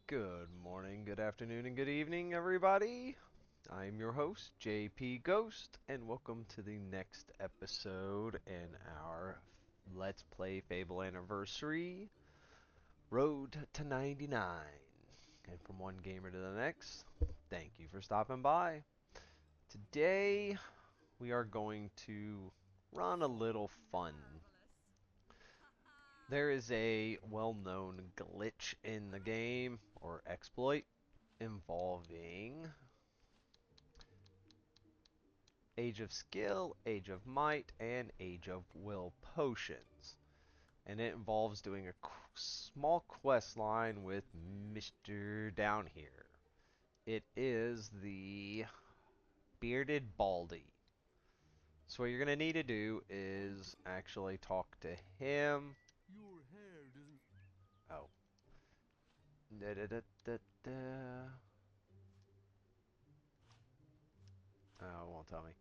Good morning, good afternoon, and good evening, everybody. I'm your host, JPGhost, and welcome to the next episode in our Let's Play Fable Anniversary Road to 99. And from one gamer to the next, thank you for stopping by. Today, we are going to run a little fun. There is a well-known glitch in the game, or exploit, involving Age of Skill, Age of Might, and Age of Will potions. And it involves doing a small quest line with Mr. Down here. It is the Bearded Baldy. So what you're going to need to do is actually talk to him. Your hair doesn't. Oh. Da -da -da -da -da. Oh, it won't tell me.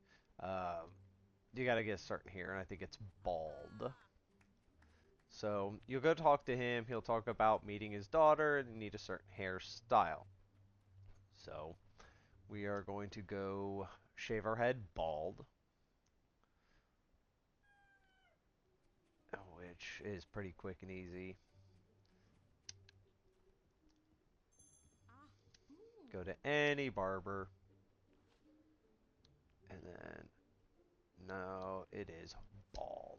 You got to get a certain here, and I think it's bald. So you'll go talk to him. He'll talk about meeting his daughter and need a certain hairstyle. So we are going to go shave our head bald, which is pretty quick and easy. Go to any barber, and then no, it is bald.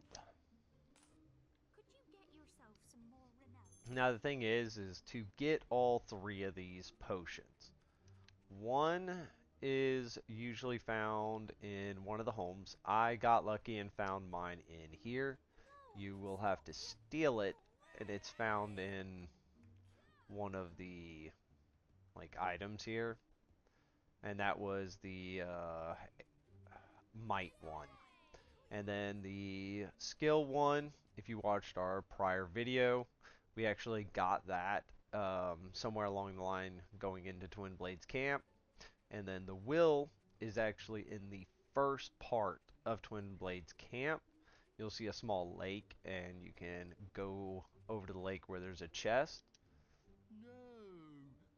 Now the thing is to get all three of these potions. One is usually found in one of the homes. I got lucky and found mine in here. You will have to steal it, and it's found in one of the items here, and that was the might one. And then the skill one, if you watched our prior video, we actually got that somewhere along the line going into Twin Blades camp. And then the will is actually in the first part of Twin Blades camp. You'll see a small lake, and you can go over to the lake where there's a chest. No,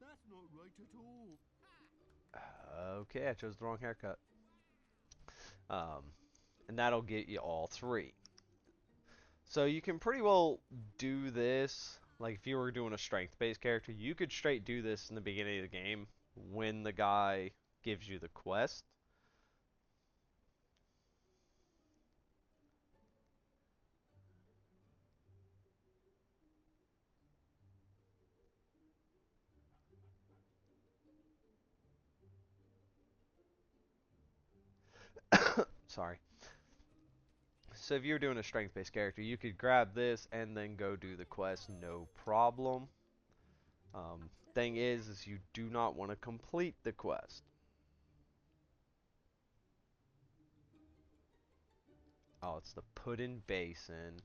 that's not right at all. Okay, I chose the wrong haircut. Um, and that'll get you all three. So you can pretty well do this, like if you were doing a strength-based character, you could straight do this in the beginning of the game when the guy gives you the quest. Sorry. So if you're doing a strength-based character, you could grab this and then go do the quest, no problem. Thing is you do not want to complete the quest. Oh, it's the pudding basin.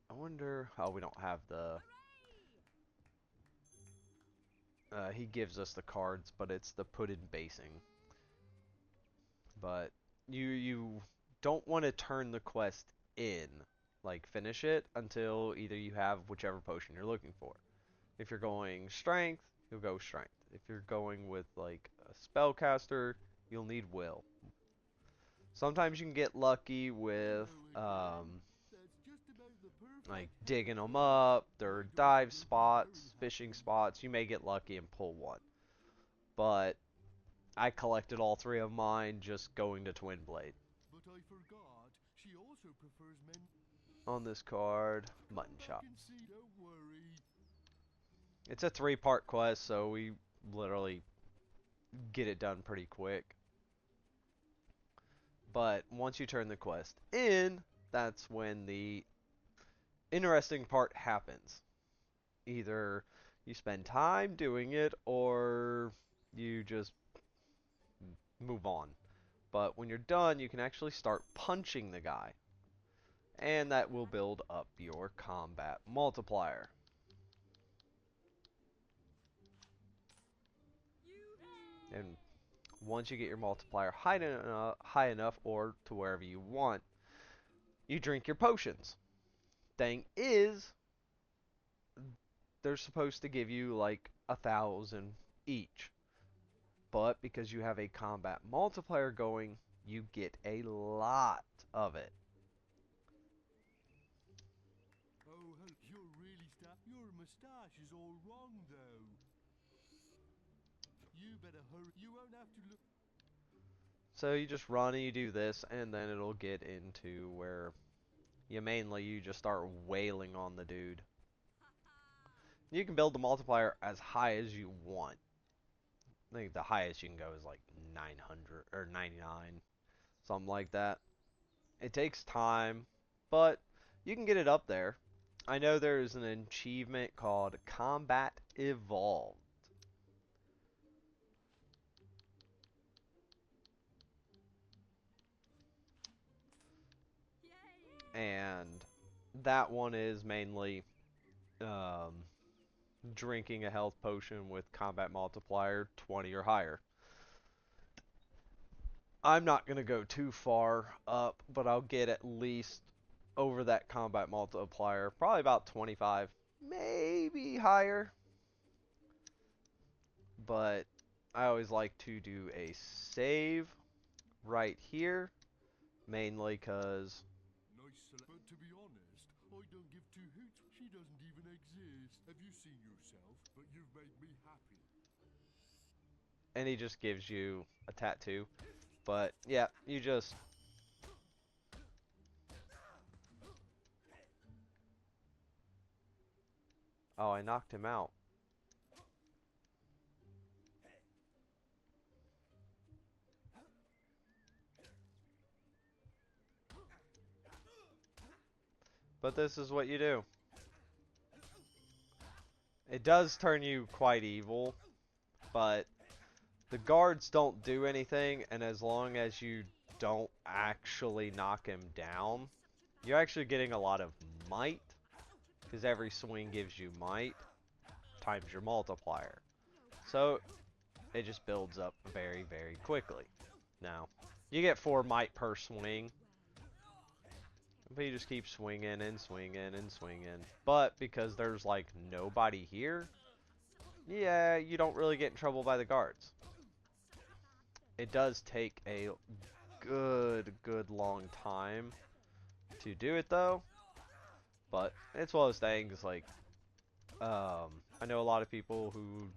I wonder. Oh, we don't have the. He gives us the cards, but it's the pudding basin. But you don't want to turn the quest in, like finish it until either you have whichever potion you're looking for. If you're going strength, you'll go strength. If you're going with like a spellcaster, you'll need will. Sometimes you can get lucky with Hello again. That's just about the like perfect digging them haircut. up. I There don't dive look very spots, fishing happy. spots. You may get lucky and pull one. But I collected all three of mine just going to Twin Blade. But I forgot, she also prefers men. On this card, Come Mutton back Chop. and see, don't worry. It's a three-part quest, so we literally get it done pretty quick. But once you turn the quest in, that's when the interesting part happens. Either you spend time doing it, or you just move on. But when you're done, you can actually start punching the guy. And that will build up your combat multiplier. And once you get your multiplier high enough or to wherever you want, you drink your potions. Thing is, they're supposed to give you like 1,000 each. But because you have a combat multiplier going, you get a lot of it. Oh, you're really your moustache is all wrong, though. You better hurry. You won't have to look. So you just run and you do this, and then it'll get into where you just start wailing on the dude. You can build the multiplier as high as you want. I think the highest you can go is like 900 or 99, something like that. It takes time, but you can get it up there. I know there's an achievement called Combat Evolved. And that one is mainly um, drinking a health potion with combat multiplier 20 or higher. I'm not going to go too far up, but I'll get at least over that combat multiplier, probably about 25, maybe higher. But I always like to do a save right here, mainly because. Nice, but to be honest, I don't give two hoots. She doesn't even exist. Have you seen yourself? But you've made me happy. And he just gives you a tattoo. But yeah, you just. Oh, I knocked him out. But this is what you do. It does turn you quite evil, but the guards don't do anything, and as long as you don't actually knock him down, you're actually getting a lot of might, because every swing gives you might times your multiplier. So it just builds up very, very quickly. Now, you get 4 might per swing, but you just keep swinging and swinging and swinging. But because there's like nobody here, yeah, you don't really get in trouble by the guards. It does take a good long time to do it though, but it's one of those things like I know a lot of people who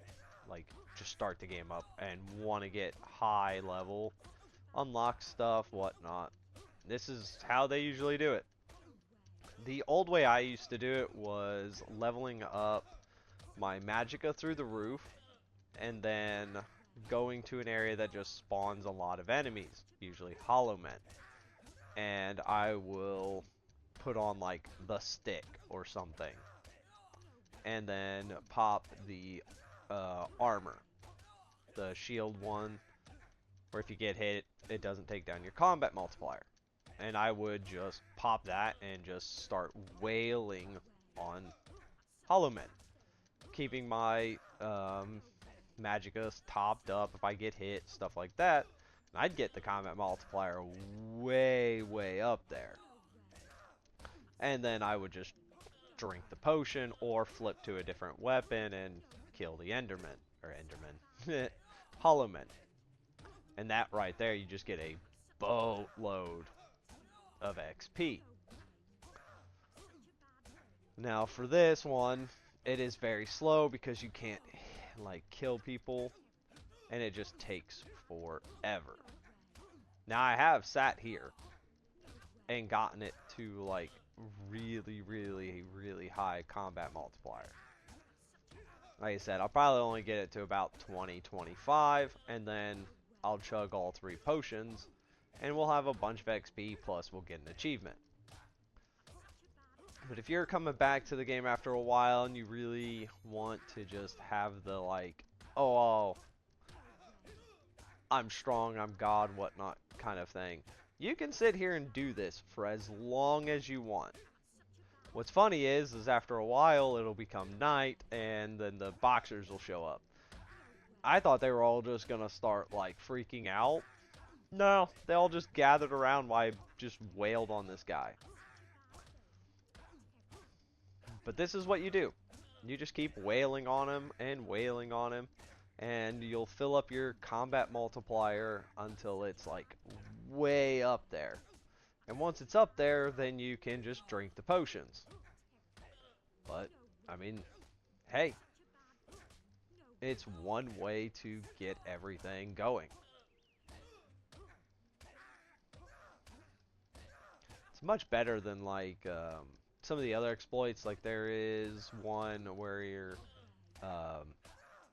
like just start the game up and want to get high level, unlock stuff, whatnot. This is how they usually do it. The old way I used to do it was leveling up my magicka through the roof and then going to an area that just spawns a lot of enemies, usually hollow men. And I will put on like the stick or something and then pop the armor, the shield one, where if you get hit, it doesn't take down your combat multiplier. And I would just pop that and just start wailing on hollow men, keeping my magicka topped up if I get hit, stuff like that. And I'd get the combat multiplier way up there. And then I would just drink the potion or flip to a different weapon and kill the Enderman. Or Enderman. Hollow Men. And that right there, you just get a boatload of XP. Now for this one, it is very slow because you can't like kill people and it just takes forever. Now I have sat here and gotten it to like really high combat multiplier. Like I said, I'll probably only get it to about 20, 25, and then I'll chug all 3 potions, and we'll have a bunch of XP, plus we'll get an achievement. But if you're coming back to the game after a while, and you really want to just have the, like, oh, I'm strong, I'm God, whatnot kind of thing, you can sit here and do this for as long as you want. What's funny is after a while it'll become night and then the boxers will show up. I thought they were all just gonna start like freaking out. No, they all just gathered around while I just wailed on this guy. But this is what you do. You just keep wailing on him and wailing on him, and you'll fill up your combat multiplier until it's like way up there. And once it's up there, then you can just drink the potions. But, I mean, hey, it's one way to get everything going. It's much better than like some of the other exploits. Like there is one where um,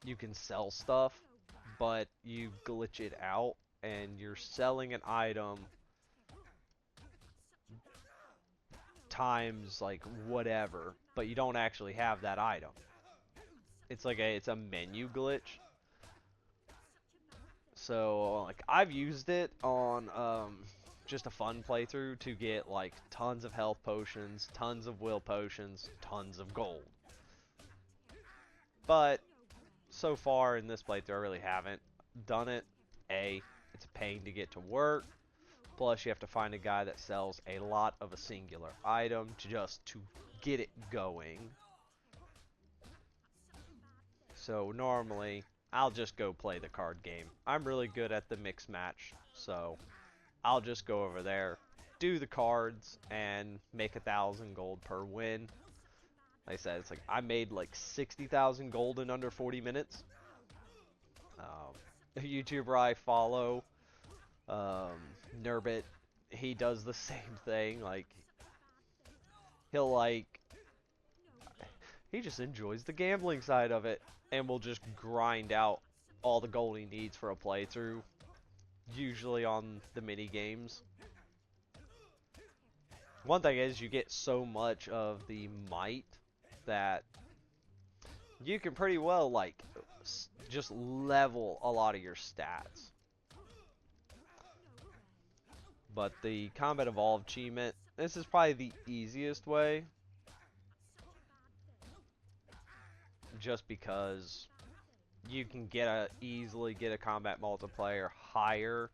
you can sell stuff, but you glitch it out and you're selling an item times like whatever, but you don't actually have that item. It's a menu glitch. So like I've used it on just a fun playthrough to get like tons of health potions, tons of will potions, tons of gold. But so far in this playthrough, I really haven't done it. It's a pain to get to work. Plus, you have to find a guy that sells a lot of a singular item just to get it going. So normally, I'll just go play the card game. I'm really good at the mix match, so I'll just go over there, do the cards, and make 1,000 gold per win. Like I said, it's like I made like 60,000 gold in under 40 minutes. A YouTuber I follow, um, Nurbit, he does the same thing. Like he'll like he just enjoys the gambling side of it, and will just grind out all the gold he needs for a playthrough, usually on the mini games. One thing is you get so much of the might that you can pretty well like just level a lot of your stats. But the Combat Evolved achievement, this is probably the easiest way. Just because you can easily get a combat multiplier higher.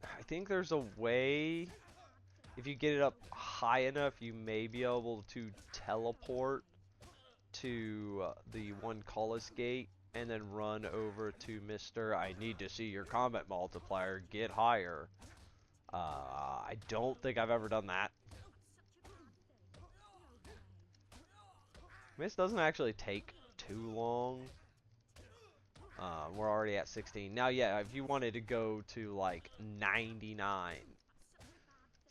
I think there's a way, if you get it up high enough, you may be able to teleport to the one Cullis gate and then run over to Mr. I need to see your combat multiplier get higher. I don't think I've ever done that. This doesn't actually take too long. We're already at 16. Now, yeah, if you wanted to go to like 99,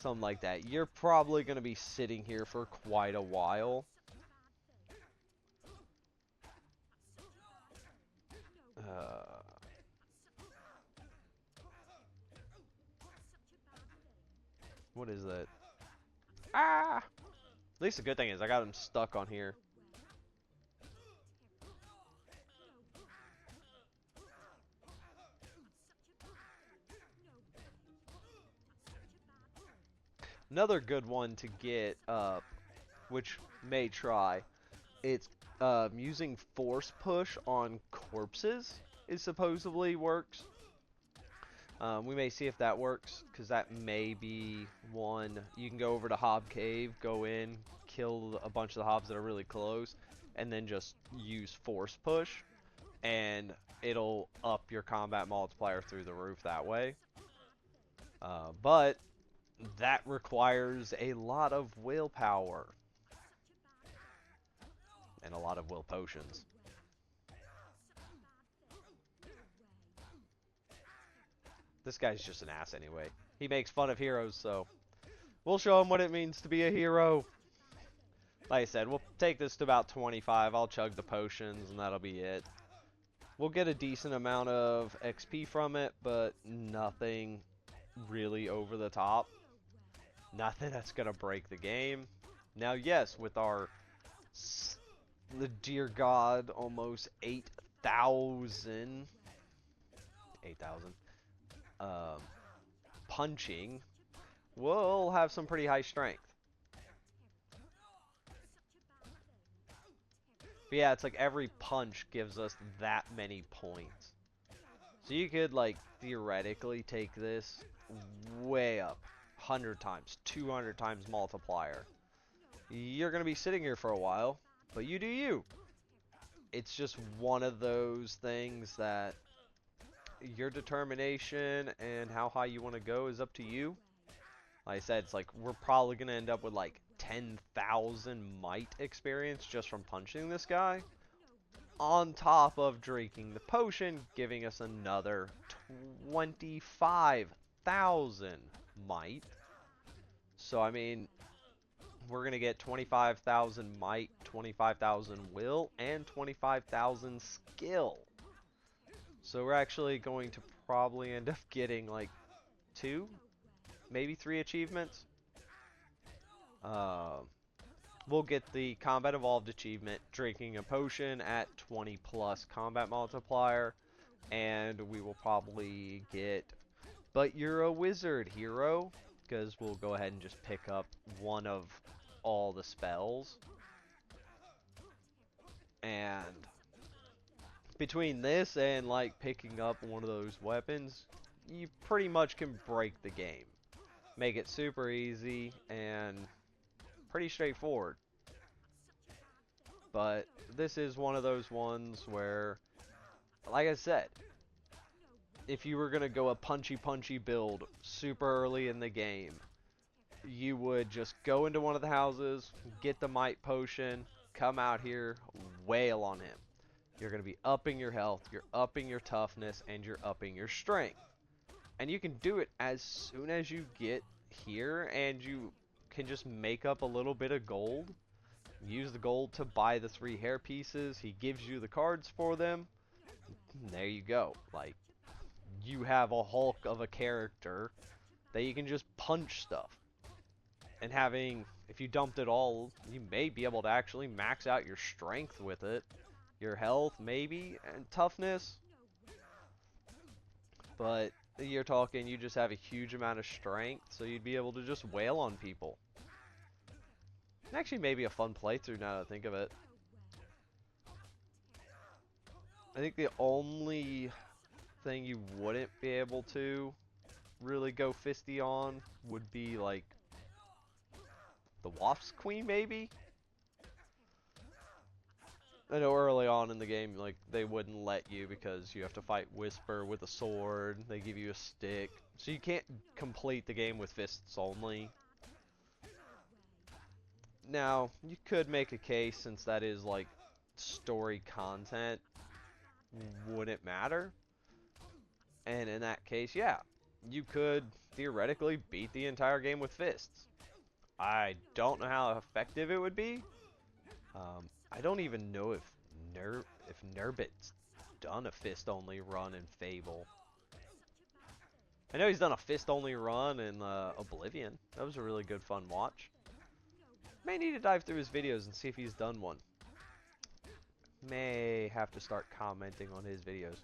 something like that, you're probably going to be sitting here for quite a while. What is that? Ah! At least the good thing is I got him stuck on here. Another good one to get up, which may try, it's using force push on corpses. It supposedly works. We may see if that works, because that may be one. You can go over to Hob Cave, go in, kill a bunch of the hobs that are really close, and then just use force push, and it'll up your combat multiplier through the roof that way. But that requires a lot of willpower and a lot of will potions. This guy's just an ass anyway. He makes fun of heroes, so we'll show him what it means to be a hero. Like I said, we'll take this to about 25. I'll chug the potions, and that'll be it. We'll get a decent amount of XP from it, but nothing really over the top. Nothing that's going to break the game. Now, yes, with our, the dear God, almost 8,000 punching, we'll have some pretty high strength. But yeah, it's like every punch gives us that many points. So you could, like, theoretically take this way up. 100 times, 200 times multiplier. you're going to be sitting here for a while, but you do you. It's just one of those things that your determination and how high you want to go is up to you. Like I said, it's like we're probably going to end up with like 10,000 might experience just from punching this guy, on top of drinking the potion, giving us another 25,000 might. So, I mean, we're going to get 25,000 might, 25,000 will, and 25,000 skill. So we're actually going to probably end up getting like 2, maybe 3 achievements. We'll get the Combat Evolved achievement, drinking a potion at 20 plus combat multiplier, and we will probably get But You're a Wizard hero, because we'll go ahead and just pick up one of all the spells. And between this and like picking up one of those weapons, you pretty much can break the game. Make it super easy and pretty straightforward. But this is one of those ones where, like I said, if you were going to go a punchy build super early in the game, you would just go into one of the houses, get the might potion, come out here, wail on him. You're going to be upping your health, you're upping your toughness, and you're upping your strength. And you can do it as soon as you get here, and you can just make up a little bit of gold. Use the gold to buy the 3 hair pieces. He gives you the cards for them. And there you go. Like, you have a Hulk of a character that you can just punch stuff. And if you dumped it all, you may be able to actually max out your strength with it. Your health, maybe, and toughness. But you're talking, you just have a huge amount of strength, so you'd be able to just wail on people. Actually, maybe a fun playthrough now that I think of it. I think the only thing you wouldn't be able to really go fisty on would be like the Wasp's Queen, maybe? I know early on in the game, like, they wouldn't let you because you have to fight Whisper with a sword. They give you a stick. So you can't complete the game with fists only. Now, you could make a case, since that is, like, story content, wouldn't matter. And in that case, yeah, you could theoretically beat the entire game with fists. I don't know how effective it would be. I don't even know if Nurbit's done a fist-only run in Fable. I know he's done a fist-only run in Oblivion. That was a really good fun watch. May need to dive through his videos and see if he's done one. May have to start commenting on his videos.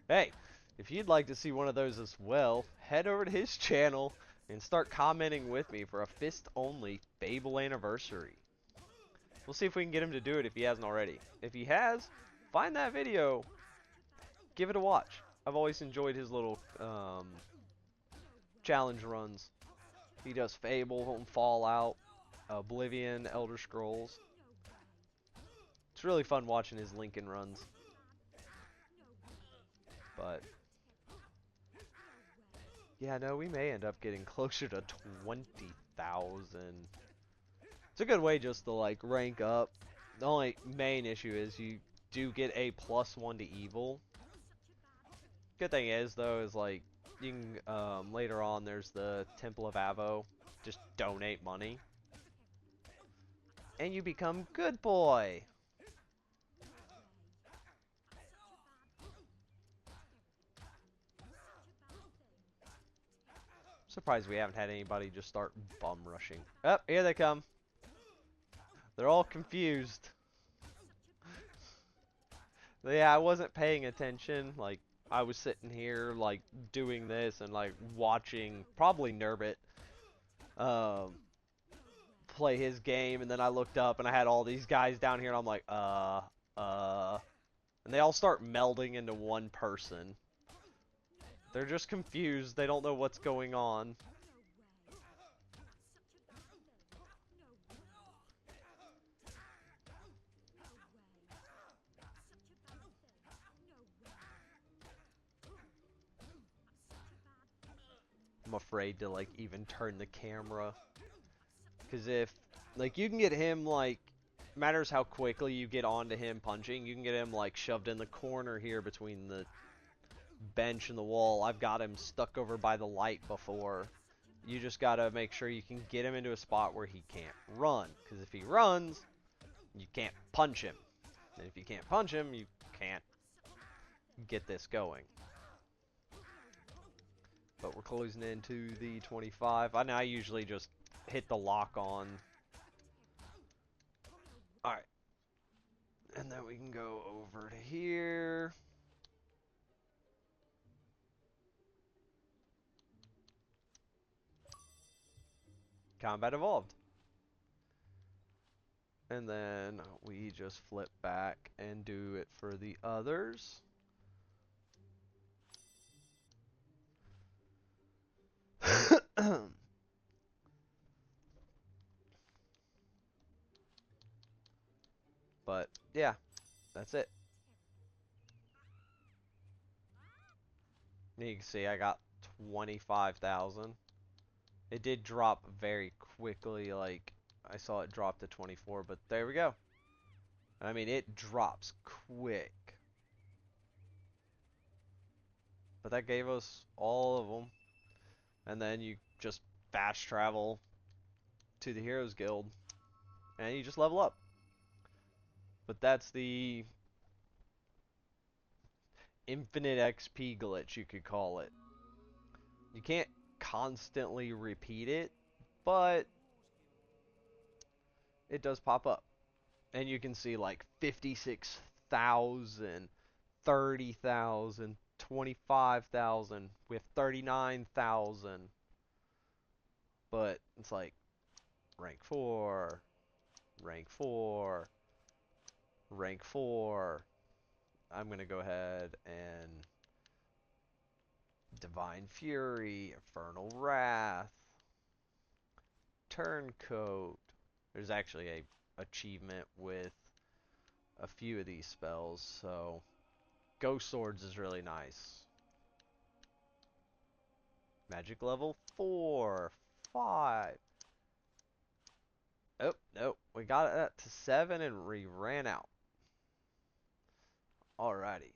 Hey, if you'd like to see one of those as well, head over to his channel and start commenting with me for a fist-only Fable anniversary. We'll see if we can get him to do it if he hasn't already. If he has, find that video, give it a watch. I've always enjoyed his little challenge runs. He does Fable, Fallout, Oblivion, Elder Scrolls. It's really fun watching his Lincoln runs. But yeah, no, we may end up getting closer to 20,000. It's a good way just to like rank up. The only main issue is you do get a +1 to evil. Good thing is though is like you can later on there's the Temple of Avo. Just donate money. And you become good boy. Surprised we haven't had anybody just start bum rushing. Oh, here they come. They're all confused. Yeah, I wasn't paying attention. Like, I was sitting here, like, doing this and, like, watching probably Nurbit play his game. And then I looked up and I had all these guys down here and I'm like, And they all start melding into one person. They're just confused. They don't know what's going on. I'm afraid to like even turn the camera. Because if, like, you can get him, like, matters how quickly you get onto him punching, you can get him, like, shoved in the corner here between the bench and the wall. I've got him stuck over by the light before. You just gotta make sure you can get him into a spot where he can't run. Because if he runs, you can't punch him. And if you can't punch him, you can't get this going. But we're closing into the 25. I usually just hit the lock on. Alright. And then we can go over to here. Combat evolved. And then we just flip back and do it for the others. But yeah, that's it. You can see I got 25,000. It did drop very quickly, like I saw it drop to 24, but there we go. I mean, it drops quick. But that gave us all of them. And then you just fast travel to the Heroes Guild and you just level up. But that's the infinite XP glitch, you could call it. You can't constantly repeat it, but it does pop up. And you can see like 56,000, 30,000, 25,000 with 39,000. But it's like rank 4, rank 4, rank 4. I'm going to go ahead and Divine Fury, Infernal Wrath, Turncoat. There's actually a achievement with a few of these spells, so Ghost Swords is really nice. Magic level 4, 5. Oh, nope. We got it to 7 and we ran out. Alrighty.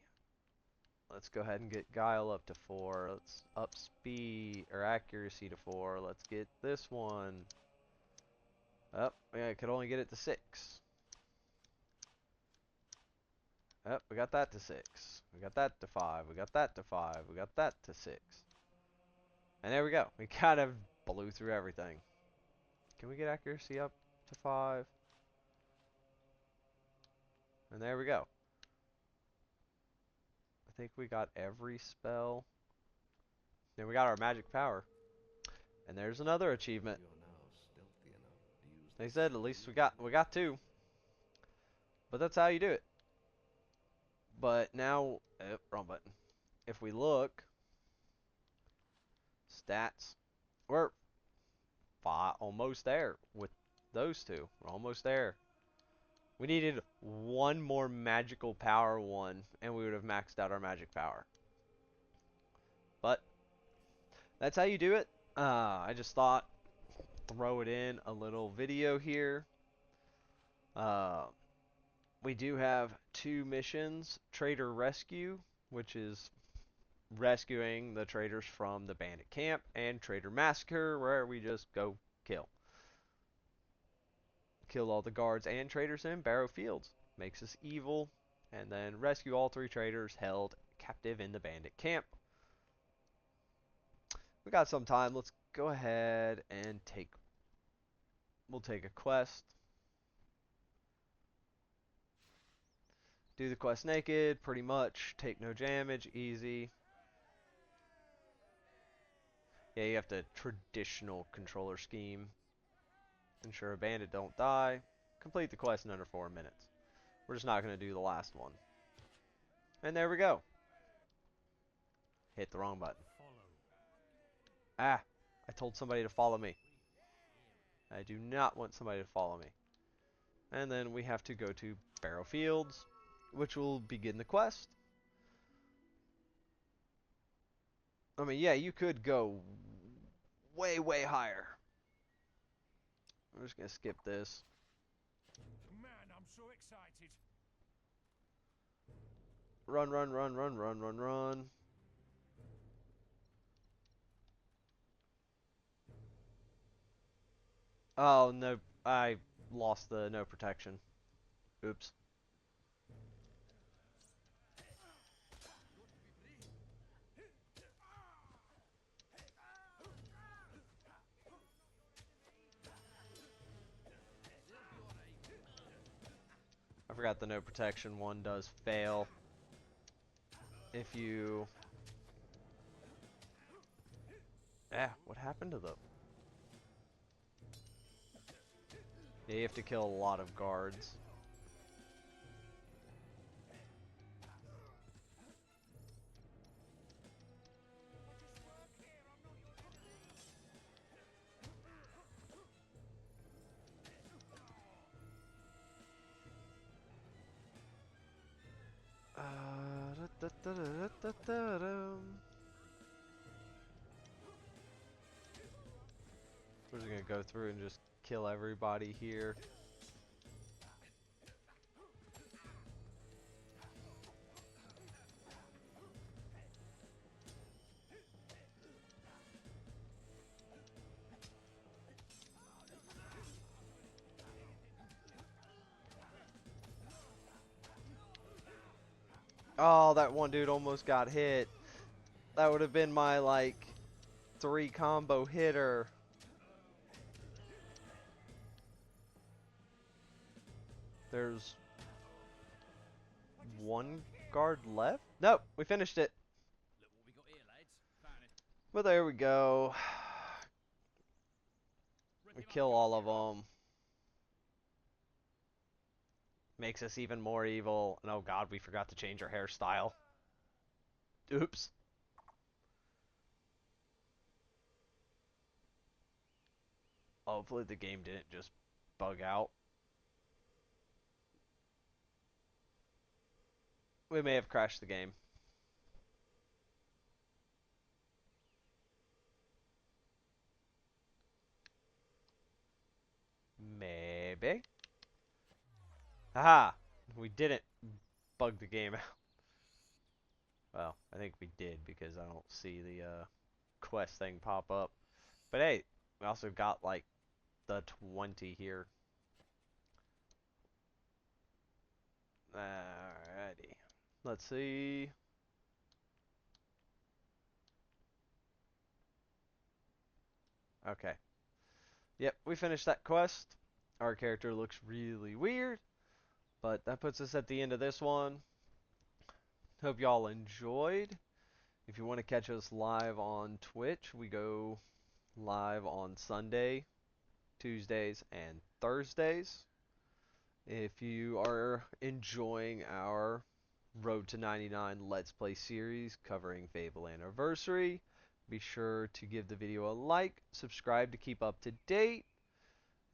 Let's go ahead and get Guile up to 4. Let's up speed or accuracy to 4. Let's get this one. Oh, yeah, I could only get it to 6. Oh, we got that to 6. We got that to 5. We got that to 5. We got that to 6. And there we go. We kind of blew through everything. Can we get accuracy up to 5? And there we go. I think we got every spell. Then we got our magic power. And there's another achievement. They said at least we got 2. But that's how you do it. But now, wrong button. If we look, stats, we're almost there with those 2. We're almost there. We needed one more magical power one, and we would have maxed out our magic power. But that's how you do it. I just thought throw it in a little video here. We do have 2 missions: Trader Rescue, which is rescuing the traders from the bandit camp, and Trader Massacre, where we just go kill all the guards and traders in Barrow Fields. Makes us evil, and then rescue all 3 traders held captive in the bandit camp. We got some time. Let's go ahead and we'll take a quest. Do the quest naked, pretty much. Take no damage, easy. Yeah, you have the traditional controller scheme. Ensure a bandit don't die. Complete the quest in under 4 minutes. We're just not going to do the last one. And there we go. Hit the wrong button. Ah, I told somebody to follow me. I do not want somebody to follow me. And then we have to go to Barrow Fields, which will begin the quest. I mean, yeah, you could go way, way higher. I'm just gonna skip this. Man, I'm so excited. Run, run, run, run, run, run, run. Oh, no. I lost the no protection. Oops. I forgot the no protection one does fail if you... Yeah, what happened to them? Yeah, you have to kill a lot of guards. We're just gonna go through and just kill everybody here. Oh, that one dude almost got hit. That would have been my, like, 3 combo hitter. There's one guard left? Nope, we finished it. Look what we got here, lads. Found it. Well, there we go. Rip We him up, kill guys, all of you're off. them. Makes us even more evil. And oh god, we forgot to change our hairstyle. Oops. Hopefully the game didn't just bug out. We may have crashed the game. Maybe. Haha! We didn't bug the game out. Well, I think we did because I don't see the quest thing pop up. But hey, we also got like the 20 here. Alrighty. Let's see. Okay. Yep, we finished that quest. Our character looks really weird, but that puts us at the end of this one. Hope y'all enjoyed. If you want to catch us live on Twitch, we go live on Sunday, Tuesdays, and Thursdays. If you are enjoying our Road to 99 Let's Play series covering Fable Anniversary, be sure to give the video a like, subscribe to keep up to date,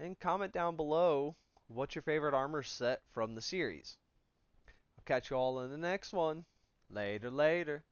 and comment down below what's your favorite armor set from the series. I'll catch you all in the next one. Later, later.